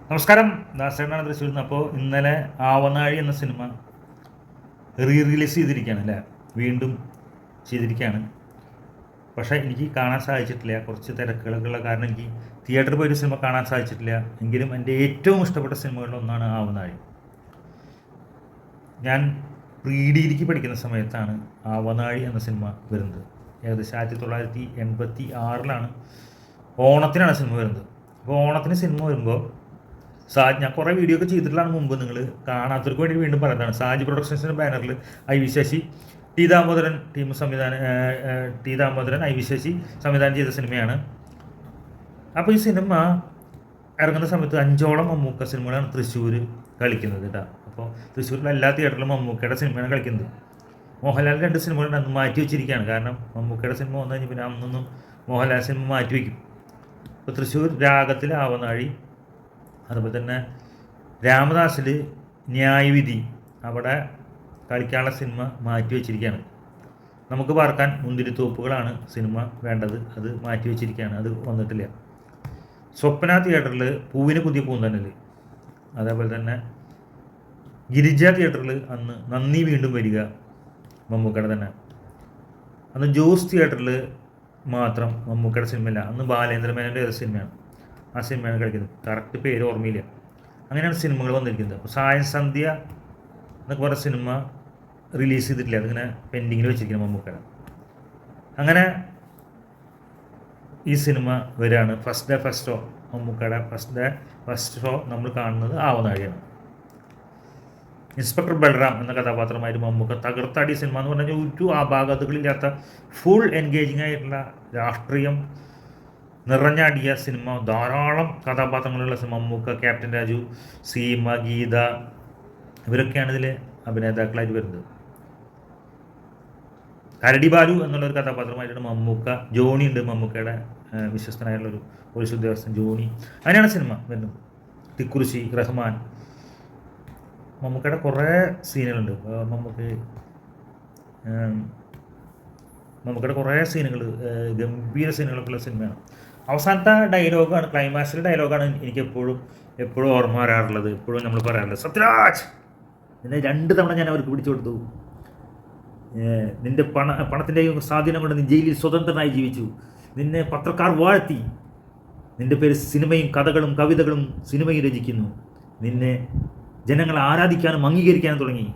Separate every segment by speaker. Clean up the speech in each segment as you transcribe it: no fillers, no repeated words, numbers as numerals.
Speaker 1: നമസ്കാരം, ദാസേനാണ് തൃശ്ശൂരിൽ നിന്ന്. അപ്പോൾ ഇന്നലെ ആവനാഴി എന്ന സിനിമ റിലീസ് ചെയ്തിരിക്കുകയാണ് അല്ലേ, വീണ്ടും ചെയ്തിരിക്കുകയാണ്. പക്ഷേ എനിക്ക് കാണാൻ സാധിച്ചിട്ടില്ല, കുറച്ച് തിരക്കുകളൊക്കെ ഉള്ള കാരണം എനിക്ക് തിയേറ്ററിൽ പോയൊരു സിനിമ കാണാൻ സാധിച്ചിട്ടില്ല. എങ്കിലും എൻ്റെ ഏറ്റവും ഇഷ്ടപ്പെട്ട സിനിമകളിൽ ഒന്നാണ് ആവനാഴി. ഞാൻ പ്രീ ഡിഗ്രിക്ക് പഠിക്കുന്ന സമയത്താണ് ആവനാഴി എന്ന സിനിമ വരുന്നത്. ഏകദേശം 1986 ഓണത്തിനാണ് സിനിമ വരുന്നത്. അപ്പോൾ ഓണത്തിന് സിനിമ വരുമ്പോൾ ഞാൻ കുറേ വീഡിയോ ഒക്കെ ചെയ്തിട്ടുള്ളതാണ് മുമ്പ്, നിങ്ങൾ കാണാത്തവർക്ക് വേണ്ടി വീണ്ടും പറയുന്നതാണ്. സാജി പ്രൊഡക്ഷൻസിൻ്റെ ബാനറിൽ I V Sasi, T Damodaran I V Sasi സംവിധാനം ചെയ്ത സിനിമയാണ്. അപ്പോൾ ഈ സിനിമ ഇറങ്ങുന്ന സമയത്ത് 5ഓളം മമ്മൂക്ക സിനിമകളാണ് തൃശ്ശൂർ കളിക്കുന്നത് കേട്ടോ. അപ്പോൾ തൃശ്ശൂരിലെ എല്ലാ തിയേറ്ററിലും മമ്മൂക്കയുടെ സിനിമയാണ് കളിക്കുന്നത്. മോഹൻലാൽ 2 സിനിമകൾ അന്ന് മാറ്റി വെച്ചിരിക്കുകയാണ്. കാരണം മമ്മൂക്കയുടെ സിനിമ വന്നു കഴിഞ്ഞാൽ പിന്നെ അന്നൊന്നും മോഹൻലാൽ സിനിമ മാറ്റി വയ്ക്കും. അപ്പോൾ തൃശ്ശൂർ രാഗത്തിൽ ആവനാഴി, അതുപോലെ തന്നെ രാമദാസിൽ ന്യായവിധി, അവിടെ കളിക്കാനുള്ള സിനിമ മാറ്റി വെച്ചിരിക്കുകയാണ്. നമുക്ക് പാർക്കാൻ മുന്തിരിത്തോപ്പുകളാണ് സിനിമ വേണ്ടത്, അത് മാറ്റി വെച്ചിരിക്കുകയാണ്, അത് വന്നിട്ടില്ല. സ്വപ്ന തിയേറ്ററിൽ പൂവിന് പുതിയ പൂന്തന്നൽ, അതേപോലെ തന്നെ ഗിരിജ തിയേറ്ററിൽ അന്ന് നന്ദി വീണ്ടും വരിക മമ്മൂക്കയുടെ തന്നെ. അന്ന് ജോസ് തിയേറ്ററിൽ മാത്രം മമ്മൂക്കയുടെ സിനിമയില്ല, അന്ന് ബാലേന്ദ്രമേനോൻ്റെ ഏത് സിനിമയാണ്, ആ സിനിമയാണ് കളിക്കുന്നത്. കറക്റ്റ് പേര് ഓർമ്മയില്ല. അങ്ങനെയാണ് സിനിമകൾ വന്നിരിക്കുന്നത്. അപ്പോൾ സായം സന്ധ്യ എന്നൊക്കെ പറഞ്ഞ സിനിമ റിലീസ് ചെയ്തിട്ടില്ല, അതിങ്ങനെ പെൻഡിങ്ങിൽ വെച്ചിരിക്കുന്നത് മമ്മൂക്കയുടെ. അങ്ങനെ ഈ സിനിമ വരികയാണ്. ഫസ്റ്റ് ഷോ മമ്മൂക്കയുടെ ഫസ്റ്റ് ഷോ നമ്മൾ കാണുന്നത് ആവനാഴിയാണ്. ഇൻസ്പെക്ടർ ബൽറാം എന്ന കഥാപാത്രമായിട്ട് മമ്മൂക്ക തകർത്താടി സിനിമ എന്ന് പറഞ്ഞാൽ ഒരു ആഭാഗതകളില്ലാത്ത ഫുൾ എൻഗേജിങ് ആയിട്ടുള്ള രാഷ്ട്രീയം നിറഞ്ഞാടിയ സിനിമ. ധാരാളം കഥാപാത്രങ്ങളുള്ള സിനിമ. മമ്മൂക്ക, ക്യാപ്റ്റൻ രാജു, സീമ, ഗീത, ഇവരൊക്കെയാണ് ഇതിൽ അഭിനേതാക്കളായിട്ട് വരുന്നത്. കരടി ബാലു എന്നുള്ളൊരു കഥാപാത്രമായിട്ടാണ് മമ്മൂക്ക. ജോണി ഉണ്ട്, മമ്മൂക്കയുടെ വിശ്വസ്തനായിട്ടുള്ളൊരു പോലീസ് ഉദ്യോഗസ്ഥൻ ജോണി. അങ്ങനെയാണ് സിനിമ വരുന്നത്. തിക്കുറിശി, റഹ്മാൻ, മമ്മൂക്കയുടെ കുറേ സീനുകളുണ്ട്. മമ്മൂക്കയുടെ കുറേ സീനുകൾ, ഗംഭീര സീനുകളൊക്കെ ഉള്ള സിനിമയാണ്. അവസാനത്തെ ഡയലോഗാണ്, ക്ലൈമാക്സിലെ ഡയലോഗാണ് എനിക്ക് എപ്പോഴും ഓർമ്മ വരാറുള്ളത്, എപ്പോഴും നമ്മൾ പറയാറുള്ളത്. സത്യരാജ്, നിന്നെ 2 തവണ ഞാൻ അവർക്ക് പിടിച്ചു കൊടുത്തു. നിൻ്റെ പണത്തിൻ്റെ സ്വാധീനം കൊണ്ട് നീ ജയിലിൽ സ്വതന്ത്രനായി ജീവിച്ചു. നിന്നെ പത്രക്കാർ വാഴ്ത്തി. നിൻ്റെ പേര് സിനിമയും കഥകളും കവിതകളും സിനിമയും രചിക്കുന്നു. നിന്നെ ജനങ്ങൾ ആരാധിക്കാനും അംഗീകരിക്കാനും തുടങ്ങി.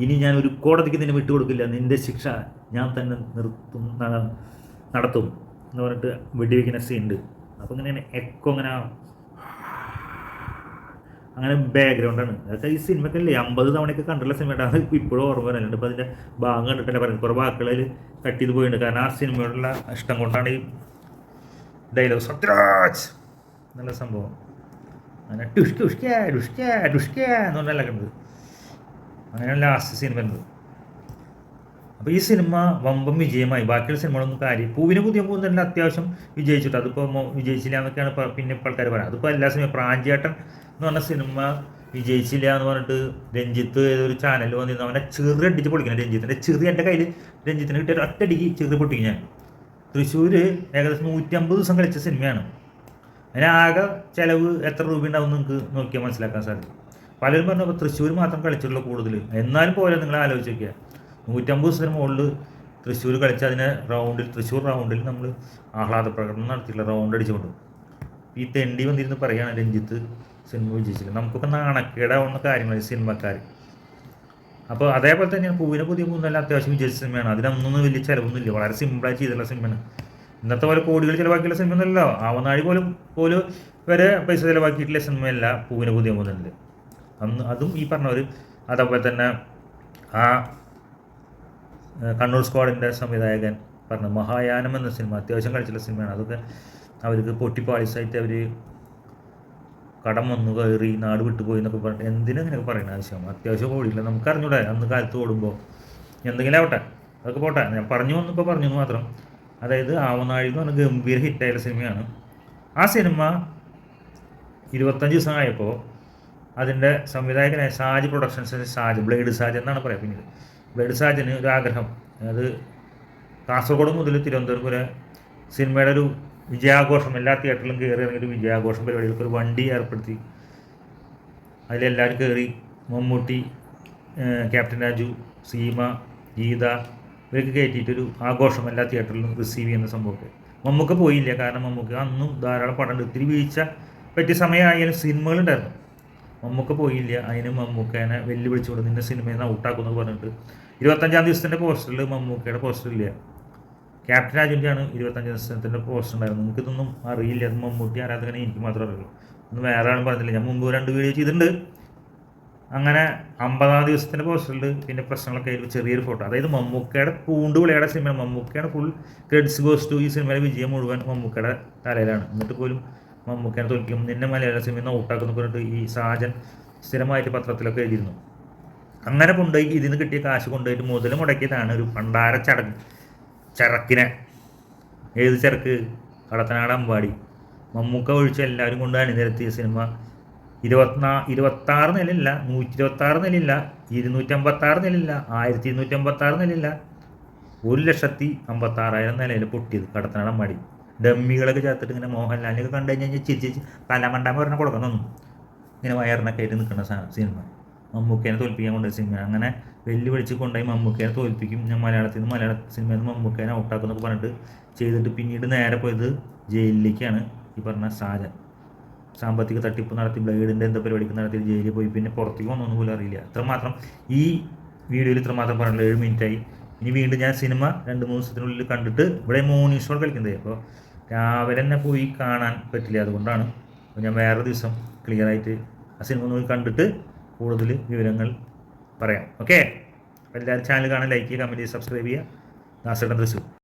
Speaker 1: ഇനി ഞാൻ ഒരു കോടതിക്ക് നിന്നെ വിട്ടുകൊടുക്കില്ല. നിൻ്റെ ശിക്ഷ ഞാൻ തന്നെ നടത്തും എന്ന് പറഞ്ഞിട്ട് വെടിവെക്കുന്ന സീനുണ്ട്. അപ്പോൾ ഇങ്ങനെ എക്കോ അങ്ങനെ ബാക്ക്ഗ്രൗണ്ടാണ്. അതൊക്കെ ഈ സിനിമക്കല്ലേ 50 തവണയൊക്കെ കണ്ടുള്ള സിനിമയുടെ, അത് ഇപ്പോഴും ഓർമ്മ വരുന്നുണ്ട്. ഇപ്പോൾ അതിൻ്റെ ഭാഗം കണ്ടിട്ടല്ലേ പറയുന്നത്. കുറേ വാക്കുകളിൽ കട്ട് ചെയ്ത് പോയിട്ടുണ്ട്. കാരണം ആ സിനിമയോടുള്ള ഇഷ്ടം കൊണ്ടാണ് ഈ ഡയലോഗ് സത്യരാജ് എന്നുള്ള സംഭവം. അങ്ങനെ ടുഷ്ക എന്ന് പറഞ്ഞല്ല കണ്ടത്. അങ്ങനെയാണ് ലാസ്റ്റ് സിനിമ വരുന്നത്. അപ്പോൾ ഈ സിനിമ വമ്പം വിജയമായി. ബാക്കിയുള്ള സിനിമകളൊന്നും കാര്യം. പൂവിന് പുതിയ പൂന്തന്നെ അത്യാവശ്യം വിജയിച്ചിട്ട്, അതിപ്പോൾ വിജയിച്ചില്ല എന്നൊക്കെയാണ് പിന്നെ ഇപ്പോൾ ആൾക്കാർ പറയുന്നത്. അതിപ്പോൾ എല്ലാ സിനിമ പ്രാഞ്ചേട്ടൻ എന്ന് പറഞ്ഞ സിനിമ വിജയിച്ചില്ല എന്ന് പറഞ്ഞിട്ട് രഞ്ജിത്ത് ഏതൊരു ചാനലിൽ വന്നിരുന്നു. അവനെ ചെറിയടിച്ച് പൊളിക്കണം. രഞ്ജിത്തിൻ്റെ ചെറിയ എൻ്റെ കയ്യിൽ രഞ്ജിത്തിന് കിട്ടിയ ഒറ്റടിക്ക് ചെറിയ പൊട്ടിക്കും ഞാൻ. തൃശ്ശൂർ ഏകദേശം 150 ദിവസം കളിച്ച സിനിമയാണ്. അതിനാകെ ചിലവ് എത്ര രൂപ ഉണ്ടാവും നിങ്ങൾക്ക് നോക്കിയാൽ മനസ്സിലാക്കാൻ സാധിക്കും. പലരും പറഞ്ഞപ്പോൾ തൃശ്ശൂർ മാത്രം കളിച്ചിട്ടുള്ള കൂടുതൽ, എന്നാലും പോലെ നിങ്ങൾ ആലോചിച്ച് നോക്കിയ 150 ദിവസത്തിന് മുകളിൽ തൃശ്ശൂർ കളിച്ച് അതിനെ തൃശ്ശൂർ റൗണ്ടിൽ നമ്മൾ ആഹ്ലാദ പ്രകടനം നടത്തിയിട്ടുള്ള റൗണ്ട് അടിച്ചുകൊണ്ട് ഈ തെണ്ടി വന്നിരുന്ന് പറയുകയാണ് രഞ്ജിത്ത് സിനിമ വിജയിച്ചില്ല. നമുക്കൊക്കെ നാണക്കേടാവുന്ന കാര്യങ്ങൾ സിനിമക്കാർ. അപ്പോൾ അതേപോലെ തന്നെയാണ് പൂവിനെ പുതിയ പൂന്നെല്ലാം അത്യാവശ്യം വിജയിച്ച സിനിമയാണ്. അതിനൊന്നും വലിയ ചിലവൊന്നുമില്ല, വളരെ സിമ്പിളായി ചെയ്തിട്ടുള്ള സിനിമയാണ്. ഇന്നത്തെ പോലെ കോടികൾ ചിലവാക്കിയുള്ള സിനിമയൊന്നുമല്ലോ. ആവനാഴി പോലും വരെ പൈസ ചിലവാക്കിയിട്ടുള്ള സിനിമയല്ല പൂവിന് പുതിയ പൂന്തന്നൽ. അന്ന് അതും ഈ പറഞ്ഞവർ. അതേപോലെ തന്നെ ആ കണ്ണൂർ സ്ക്വാഡിൻ്റെ സംവിധായകൻ പറഞ്ഞ മഹായാനം എന്ന സിനിമ അത്യാവശ്യം കളിച്ചിട്ടുള്ള സിനിമയാണ്. അതൊക്കെ അവർക്ക് പൊട്ടിപ്പാളിസായിട്ട് അവർ കടം വന്നു കയറി നാട് വിട്ടുപോയി എന്നൊക്കെ പറഞ്ഞിട്ട് എന്തിനങ്ങനെയൊക്കെ പറയുന്ന ആവശ്യം. അത്യാവശ്യം ഓടിയില്ല, നമുക്കറിഞ്ഞൂടെ അന്ന് കാലത്ത് ഓടുമ്പോൾ. എന്തെങ്കിലും ആവട്ടെ, അതൊക്കെ പോട്ടെ. ഞാൻ പറഞ്ഞു മാത്രം. അതായത് ആവനാഴി എന്ന് പറഞ്ഞാൽ ഗംഭീര ഹിറ്റായുള്ള സിനിമയാണ്. ആ സിനിമ 25 ദിവസം ആയപ്പോൾ അതിൻ്റെ സംവിധായകനായ സാജ് പ്രൊഡക്ഷൻസ്, ബ്ലേഡ് സാജ് എന്നാണ് പറയുക. പിന്നീട് ബ്ലേഡ് സാജിന് ഒരു ആഗ്രഹം, അത് കാസർഗോഡ് മുതൽ തിരുവനന്തപുരം വരെ സിനിമയുടെ ഒരു വിജയാഘോഷം എല്ലാ തിയേറ്ററിലും കയറി ഇറങ്ങിയിട്ട് വിജയാഘോഷം പരിപാടികൾക്ക് ഒരു വണ്ടി ഏർപ്പെടുത്തി. അതിലെല്ലാവരും കയറി. മമ്മൂട്ടി, ക്യാപ്റ്റൻ രാജു, സീമ, ഗീത ഇവരൊക്കെ കയറ്റിയിട്ടൊരു ആഘോഷം എല്ലാ തിയേറ്ററിലും റിസീവ് ചെയ്യുന്ന സംഭവമൊക്കെ. മമ്മൂക്ക പോയില്ല, കാരണം മമ്മൂക്ക അന്നും ധാരാളം പടമുണ്ട്. ഒത്തിരി വീഴ്ച പറ്റിയ സമയമായാലും സിനിമകളുണ്ടായിരുന്നു. മമ്മൂക്ക പോയില്ല. അതിന് മമ്മൂക്കേനെ വെല്ലുവിളിച്ചുകൊണ്ട് നിന്റെ സിനിമയിൽ നിന്ന് ഔട്ടാക്കുമെന്ന് പറഞ്ഞിട്ട് 25-ാം ദിവസത്തിൻ്റെ പോസ്റ്ററിൽ മമ്മൂക്കയുടെ പോസ്റ്ററില്ല, ക്യാപ്റ്റൻ രാജുവിൻ്റെയാണ് 25-ാം ദിവസത്തിൻ്റെ പോസ്റ്റർ ഉണ്ടായിരുന്നു. നിങ്ങൾക്കിതൊന്നും അറിയില്ല. അത് മമ്മൂട്ടി ആരാധകനെ എനിക്ക് മാത്രമേ അറിയുള്ളൂ. ഒന്നും വേറെ ആളും പറഞ്ഞില്ല. ഞാൻ മുമ്പ് 2 വീഡിയോ ചെയ്തിട്ടുണ്ട്. അങ്ങനെ 50-ാം ദിവസത്തിൻ്റെ പോസ്റ്ററിൽ പിന്നെ പ്രശ്നങ്ങളൊക്കെ ആയിരുന്നു. ചെറിയൊരു ഫോട്ടോ, അതായത് മമ്മൂക്കയുടെ പൂണ്ടുവിളയുടെ സിനിമ, മമ്മൂക്കയുടെ ഫുൾ ക്രെഡിറ്റ്സ് ഗോസ് ടു ഈ സിനിമയിലെ വിജയം മുഴുവൻ മമ്മൂക്കയുടെ തലയിലാണ്. എന്നിട്ട് പോലും മമ്മൂക്കനെ തോൽക്കും, നിന്നെ മലയാള സിനിമയിൽ നിന്ന് ഔട്ടാക്കുന്നു പറഞ്ഞിട്ട് ഈ സാജൻ സ്ഥിരമായിട്ട് പത്രത്തിലൊക്കെ എഴുതിയിരുന്നു. അങ്ങനെ കൊണ്ടുപോയി ഇതിന് കിട്ടിയ കാശ് കൊണ്ടുപോയിട്ട് മുതൽ മുടക്കിയതാണ് ഒരു പണ്ടാര ചരക്കിനെ. ഏത് ചരക്ക്? കടത്തനാട് അമ്പാടി. മമ്മൂക്ക ഒഴിച്ച് എല്ലാവരും കൊണ്ട് അണിനിരത്തിയ സിനിമ 26 നിലയില്ല, 126 നിലയില്ല, 256 നിലയില്ല, 1256 നിലയില്ല, 1,56,000 നിലയിൽ പൊട്ടിയത് കടത്തനാട് അമ്പാടി. ഡമ്മികളൊക്കെ ചേർത്തിട്ട് ഇങ്ങനെ മോഹൻലാലിനൊക്കെ കണ്ടു കഴിഞ്ഞാൽ ചിരിച്ച് തലമണ്ടാൻ പറഞ്ഞാൽ കൊടുക്കാൻ തോന്നും. ഇങ്ങനെ വയറിനൊക്കെ ആയിട്ട് നിൽക്കുന്ന സിനിമ, മമ്മൂക്കേനെ തോൽപ്പിക്കാൻ കൊണ്ടുപോയ സിനിമ. അങ്ങനെ വെല്ലുവിളിച്ച് കൊണ്ടുപോയി മമ്മൂക്കേനെ തോൽപ്പിക്കും, ഞാൻ മലയാള സിനിമയിൽ നിന്ന് മമ്മൂക്കേനെ ഔട്ടാക്കുന്നൊക്കെ പറഞ്ഞിട്ട് ചെയ്തിട്ട് പിന്നീട് നേരെ പോയത് ജയിലിലേക്കാണ്. ഈ പറഞ്ഞ സാജൻ സാമ്പത്തിക തട്ടിപ്പ് നടത്തി, ബ്ലേഡിൻ്റെ എന്താ പരിപാടിക്ക് നടത്തി ജയിലിൽ പോയി. പിന്നെ പുറത്തേക്ക് വന്നൊന്നും പോലും അറിയില്ല. ഇത്രമാത്രം ഈ വീഡിയോയിൽ ഇത്രമാത്രം പറഞ്ഞില്ല. 7 മിനിറ്റായി. ഇനി വീണ്ടും ഞാൻ സിനിമ 2-3 ദിവസത്തിനുള്ളിൽ കണ്ടിട്ട് ഇവിടെ മോർണിംഗ് ഷോ കളിക്കുന്നത്. അപ്പോൾ രാവിലെ തന്നെ പോയി കാണാൻ പറ്റില്ല, അതുകൊണ്ടാണ്. അപ്പോൾ ഞാൻ വേറെ ദിവസം ക്ലിയറായിട്ട് ആ സിനിമ ഒന്ന് കണ്ടിട്ട് കൂടുതൽ വിവരങ്ങൾ പറയാം. ഓക്കെ, എല്ലാവരും ചാനൽ കാണാൻ ലൈക്ക് ചെയ്യുക, കമൻറ്റ് ചെയ്യുക, സബ്സ്ക്രൈബ് ചെയ്യുക. ദാസേട്ടൻ തൃശ്ശൂർ.